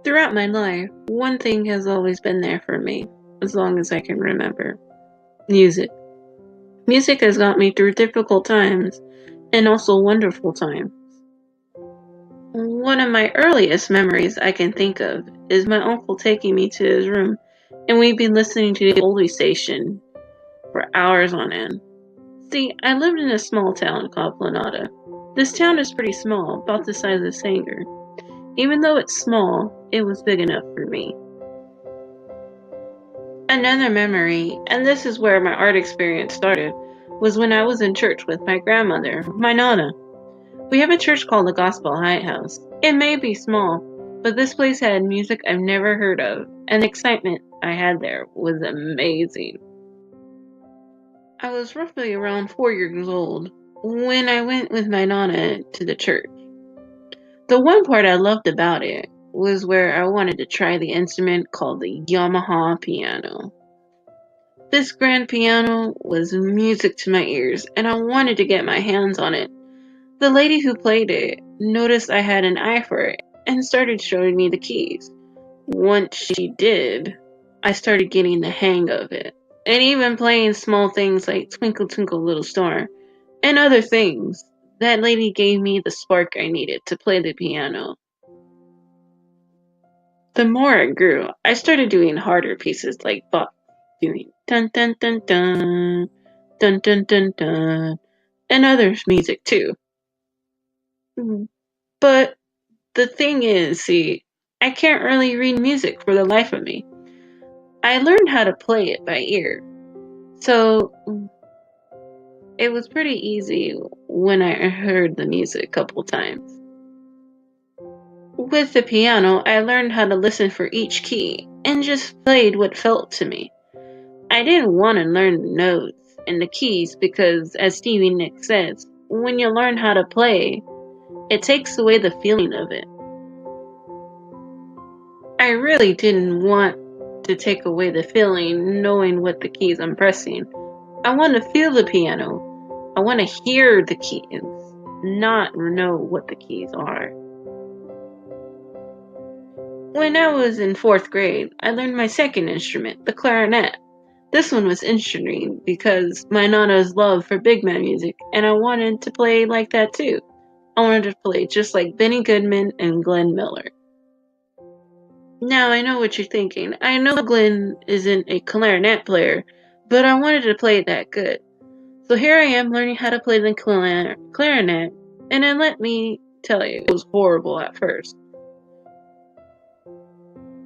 Throughout my life, one thing has always been there for me, as long as I can remember. Music. Music has got me through difficult times and also wonderful times. One of my earliest memories I can think of is my uncle taking me to his room and we'd be listening to the oldie station for hours on end. See, I lived in a small town called Planada. This town is pretty small, about the size of Sanger. Even though it's small, it was big enough for me. Another memory, and this is where my art experience started, was when I was in church with my grandmother, my nana. We have a church called the Gospel Lighthouse. It may be small, but this place had music I've never heard of, and the excitement I had there was amazing. I was roughly around 4 years old when I went with my nana to the church. The one part I loved about it was where I wanted to try the instrument called the Yamaha piano. This grand piano was music to my ears, and I wanted to get my hands on it. The lady who played it noticed I had an eye for it and started showing me the keys. Once she did, I started getting the hang of it, and even playing small things like Twinkle Twinkle Little Star and other things. That lady gave me the spark I needed to play the piano. The more I grew, I started doing harder pieces like Bach, doing dun dun dun dun, dun dun dun dun, and other music too. But the thing is, see, I can't really read music for the life of me. I learned how to play it by ear, so it was pretty easy when I heard the music a couple times. With the piano, I learned how to listen for each key and just played what felt to me. I didn't want to learn the notes and the keys because, as Stevie Nicks says, when you learn how to play, it takes away the feeling of it. I really didn't want to take away the feeling knowing what the keys I'm pressing. I want to feel the piano. I want to hear the keys, not know what the keys are. When I was in fourth grade, I learned my second instrument, the clarinet. This one was interesting because my nana's love for big band music, and I wanted to play like that too. I wanted to play just like Benny Goodman and Glenn Miller. Now I know what you're thinking. I know Glenn isn't a clarinet player, but I wanted to play it that good. So here I am learning how to play the clarinet, and then let me tell you, it was horrible at first.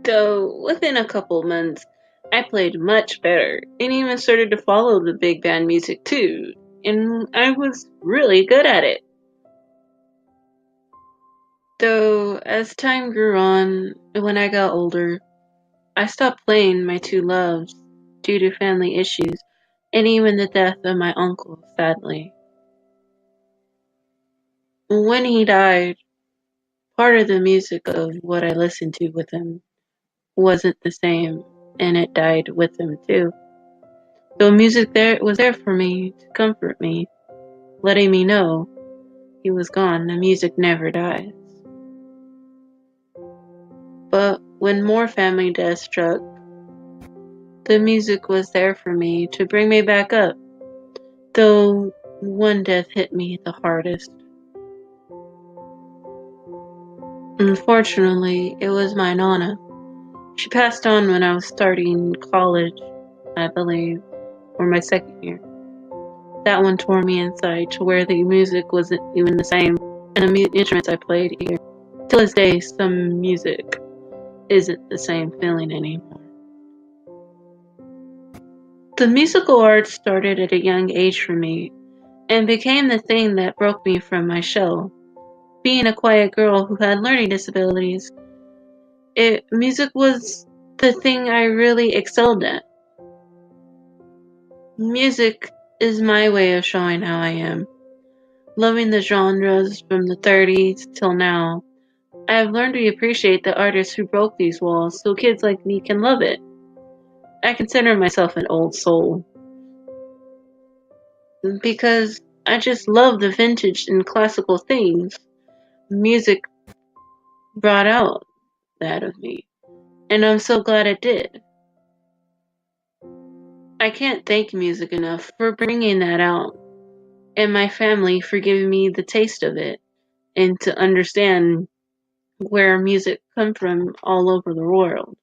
Though within a couple months, I played much better and even started to follow the big band music too, and I was really good at it. Though as time grew on, when I got older, I stopped playing my two loves due to family issues and even the death of my uncle, sadly. When he died, part of the music of what I listened to with him wasn't the same, and it died with him too. Though music there was there for me to comfort me, letting me know he was gone, the music never dies. But when more family deaths struck, the music was there for me to bring me back up, though one death hit me the hardest. Unfortunately, it was my Nana. She passed on when I was starting college, I believe, or my second year. That one tore me inside to where the music wasn't even the same, and the instruments I played here. Till this day, some music isn't the same feeling anymore. The musical arts started at a young age for me, and became the thing that broke me from my shell. Being a quiet girl who had learning disabilities, music was the thing I really excelled at. Music is my way of showing how I am. Loving the genres from the 30s till now, I have learned to appreciate the artists who broke these walls so kids like me can love it. I consider myself an old soul because I just love the vintage and classical things music brought out. that of me, and I'm so glad it did. I can't thank music enough for bringing that out, and my family for giving me the taste of it, and to understand where music comes from all over the world.